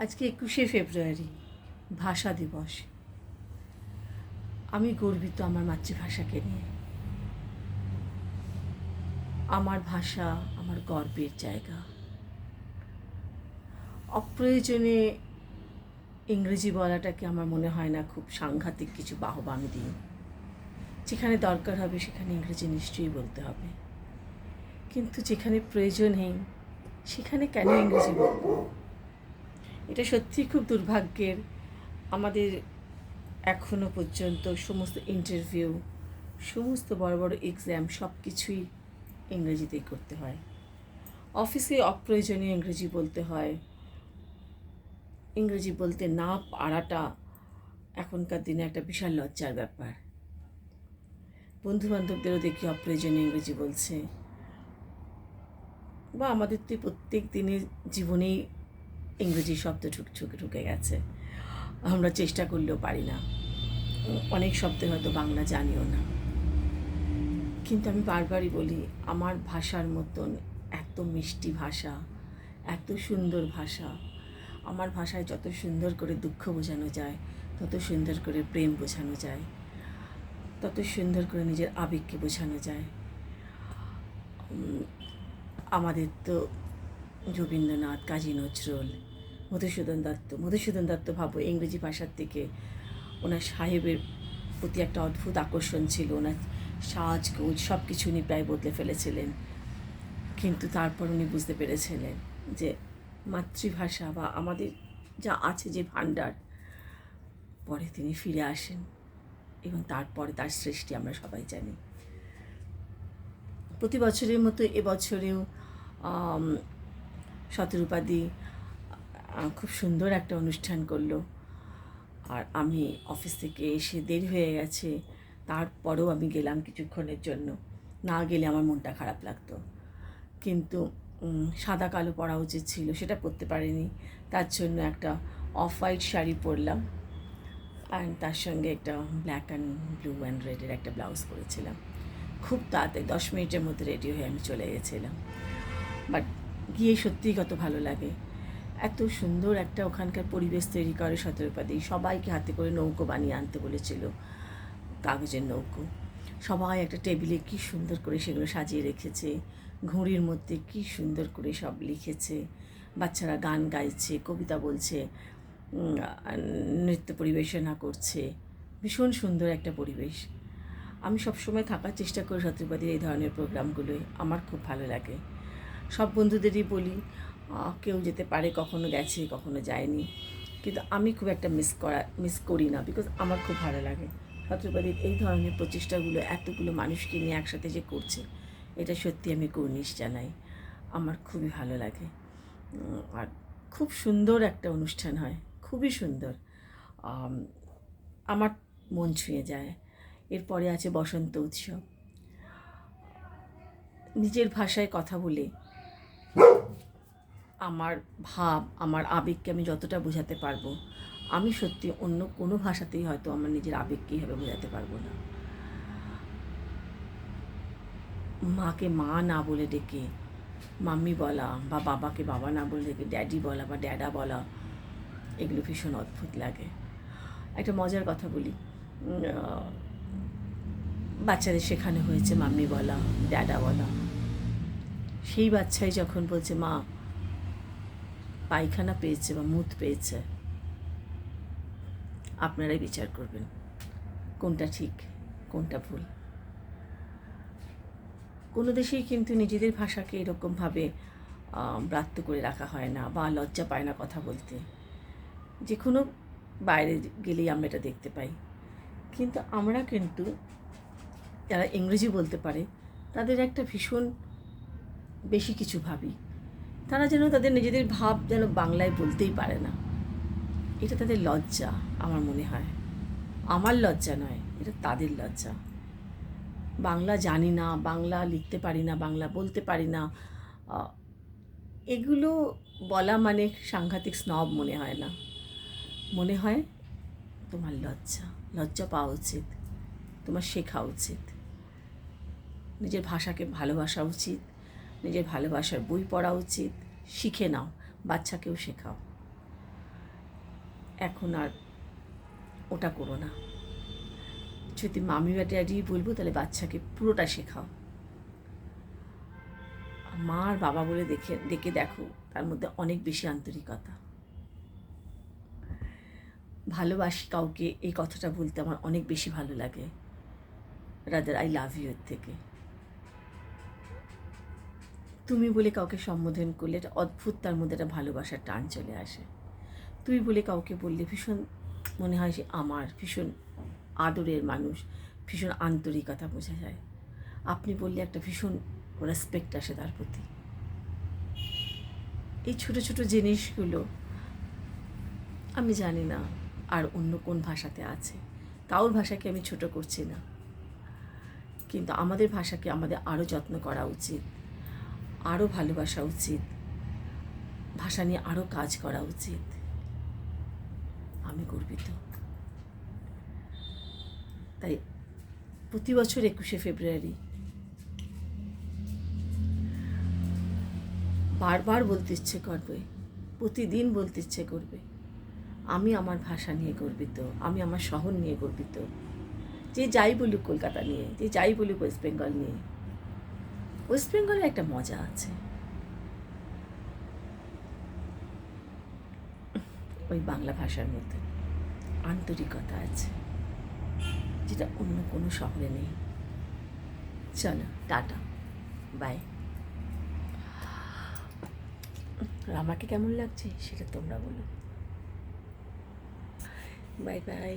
আজকে 21শে ফেব্রুয়ারি ভাষা দিবস। আমি গর্বিত আমার মাতৃভাষাকে নিয়ে। আমার ভাষা আমার গর্বের জায়গা। অপ্রয়োজনে ইংরেজি বলাটাকে আমার মনে হয় না খুব সাংঘাতিক কিছু বাহবা আমি দিই। যেখানে দরকার হবে সেখানে ইংরেজি নিশ্চয়ই বলতে হবে, কিন্তু যেখানে প্রয়োজন নেই সেখানে কেন ইংরেজি বলবো? এটা সত্যিই খুব দুর্ভাগ্যের। আমাদের এখনো পর্যন্ত সমস্ত ইন্টারভিউ, সমস্ত বড় বড় এক্সাম সব কিছুই ইংরেজিতেই করতে হয়। অফিসে অপ্রয়োজনীয় ইংরেজি বলতে হয়। ইংরেজি বলতে না পারাটা এখনকার দিনে একটা বিশাল লজ্জার ব্যাপার। বন্ধুবান্ধবদেরও দেখি অপ্রয়োজনীয় ইংরেজি বলছে। বা আমাদের তো প্রত্যেক দিনের জীবনেই ইংরেজি শব্দ ঢুকে গেছে, আমরা চেষ্টা করলেও পারি না। অনেক শব্দের হয়তো বাংলা জানিও না। কিন্তু আমি বারবারই বলি, আমার ভাষার মতন এত মিষ্টি ভাষা, এত সুন্দর ভাষা, আমার ভাষায় যত সুন্দর করে দুঃখ বোঝানো যায়, তত সুন্দর করে প্রেম বোঝানো যায়, তত সুন্দর করে নিজের আবেগকে বোঝানো যায়। আমাদের তো রবীন্দ্রনাথ, কাজী নজরুল, মধুসূদন দত্ত ভাবো ইংরেজি ভাষার থেকে ওনার সাহেবের প্রতি একটা অদ্ভুত আকর্ষণ ছিল। ওনার সাজগোজ সব কিছু উনি প্রায় বদলে ফেলেছিলেন, কিন্তু তারপর উনি বুঝতে পেরেছিলেন যে মাতৃভাষা বা আমাদের যা আছে যে ভাণ্ডার, পরে তিনি ফিরে আসেন এবং তারপরে তার সৃষ্টি আমরা সবাই জানি। প্রতি বছরের মতো এবছরেও শতরূপাদি খুব সুন্দর একটা অনুষ্ঠান করলো। আর আমি অফিস থেকে এসে দেরি হয়ে গেছে, তারপরেও আমি গেলাম কিছুক্ষণের জন্য। না গেলে আমার মনটা খারাপ লাগতো। কিন্তু সাদা কালো পরা উচিত ছিল, সেটা পরতে পারিনি। তার জন্য একটা অফ হোয়াইট শাড়ি পরলাম, অ্যান্ড তার সঙ্গে একটা ব্ল্যাক অ্যান্ড ব্লু অ্যান্ড রেডের একটা ব্লাউজ পরেছিলাম। খুব তাড়াতাড়ি 10 মিনিটের মধ্যে রেডি হয়ে আমি চলে গেছিলাম। বাট গিয়ে সত্যিই কত ভালো লাগে। এত সুন্দর একটা ওখানকার পরিবেশ তৈরি করে শতরূপাদি। সবাইকে হাতে করে নৌকো বানিয়ে আনতে বলেছিল, কাগজের নৌকো। সবাই একটা টেবিলে কী সুন্দর করে সেগুলো সাজিয়ে রেখেছে, ঘুড়ির মধ্যে কী সুন্দর করে সব লিখেছে। বাচ্চারা গান গাইছে, কবিতা বলছে, নৃত্য পরিবেশনা করছে। ভীষণ সুন্দর একটা পরিবেশ। আমি সবসময় থাকার চেষ্টা করি শতরূপাদির এই ধরনের প্রোগ্রামগুলোয়, আমার খুব ভালো লাগে। সব বন্ধুদেরই বলি, কেউ যেতে পারে, কখনো গেছে কখনো যায়নি, কিন্তু আমি খুব একটা মিস করি না, বিকজ আমার খুব ভালো লাগে শতরূপাদির এই ধরনের প্রচেষ্টাগুলো। এতগুলো মানুষকে নিয়ে একসাথে যে করছে, এটা সত্যি আমি কুর্নিশ জানাই। আমার খুবই ভালো লাগে। আর খুব সুন্দর একটা অনুষ্ঠান হয়, খুবই সুন্দর। আমার মন ছুঁয়ে যায়। এরপরে আছে বসন্ত উৎসব। নিজের ভাষায় কথা বলে আমার ভাব, আমার আবেগকে আমি যতটা বোঝাতে পারবো, আমি সত্যি অন্য কোনো ভাষাতেই হয়তো আমার নিজের আবেগকে এইভাবে বোঝাতে পারবো না। মাকে মা না বলে ডেকে মাম্মি বলা, বা বাবাকে বাবা না বলে ডেকে ড্যাডি বলা বা ড্যাডা বলা, এগুলো ভীষণ অদ্ভুত লাগে। একটা মজার কথা বলি, বাচ্চাদের শেখানো হয়েছে মাম্মি বলা, ড্যাডা বলা। সেই বাচ্চাই যখন বলছে মা পায়খানা পেয়েছে বা মুত পেয়েছে, আপনারাই বিচার করবেন কোনটা ঠিক কোনটা ভুল। কোনো দেশেই কিন্তু নিজেদের ভাষাকে এরকমভাবে ব্রাত্য করে রাখা হয় না, বা লজ্জা পায় না কথা বলতে। যে কোনো বাইরে গেলেই আমরা এটা দেখতে পাই। কিন্তু আমরা কিন্তু যারা ইংরেজি বলতে পারে তাদের একটা ভীষণ বেশি কিছু ভাবি। তারা যেন তাদের নিজেদের ভাব যেন বাংলায় বলতেই পারে না। এটা তাদের লজ্জা আমার মনে হয়। আমার লজ্জা নয়, এটা তাদের লজ্জা। বাংলা জানি না, বাংলা লিখতে পারি না, বাংলা বলতে পারি না, এগুলো বলা মানে সাংঘাতিক স্নব মনে হয় না। মনে হয় তোমার লজ্জা পাওয়া উচিত, তোমার শেখা উচিত, নিজের ভাষাকে ভালোবাসা উচিত, নিজের ভালোবাসার বই পড়া উচিত। শিখে নাও, বাচ্চাকেও শেখাও। এখন আর ওটা করো না। যদি মামি বা ড্যাডি বলবো তাহলে বাচ্চাকে পুরোটা শেখাও। মা আর বাবা বলে ডেকে দেখো, তার মধ্যে অনেক বেশি আন্তরিকতা। ভালোবাসি কাউকে, এই কথাটা বলতে আমার অনেক বেশি ভালো লাগে, রাদার আই লাভ ইউ এর থেকে। তুমি বলে কাউকে সম্বোধন করলে একটা অদ্ভুত তার মধ্যে একটা ভালোবাসার টান চলে আসে। তুই বলে কাউকে বললে ভীষণ মনে হয় যে আমার ভীষণ আদরের মানুষ, ভীষণ আন্তরিকতা বোঝা যায়। আপনি বললে একটা ভীষণ রেসপেক্ট আসে তার প্রতি। এই ছোটো ছোটো জিনিসগুলো আমি জানি না আর অন্য কোন ভাষাতে আছে। কারোর ভাষাকে আমি ছোট করছি না, কিন্তু আমাদের ভাষাকে আমাদের আরও যত্ন করা উচিত, আরও ভালোবাসা উচিত, ভাষা নিয়ে আরও কাজ করা উচিত। আমি গর্বিত। তাই প্রতি বছর 21শে ফেব্রুয়ারি বারবার বলতে ইচ্ছে করবে, প্রতিদিন বলতে ইচ্ছে করবে, আমি আমার ভাষা নিয়ে গর্বিত, আমি আমার শহর নিয়ে গর্বিত। যে যাই বলুক কলকাতা নিয়ে, যে যাই বলুক ওয়েস্ট বেঙ্গল নিয়ে, ওয়েস্ট বেঙ্গলের একটা মজা আছে, ওই বাংলা ভাষার মধ্যে আন্তরিকতা আছে, যেটা অন্য কোনো শহরে নেই। চলো টাটা, বাই। আমাকে কেমন লাগছে সেটা তোমরা বলো। Bye bye.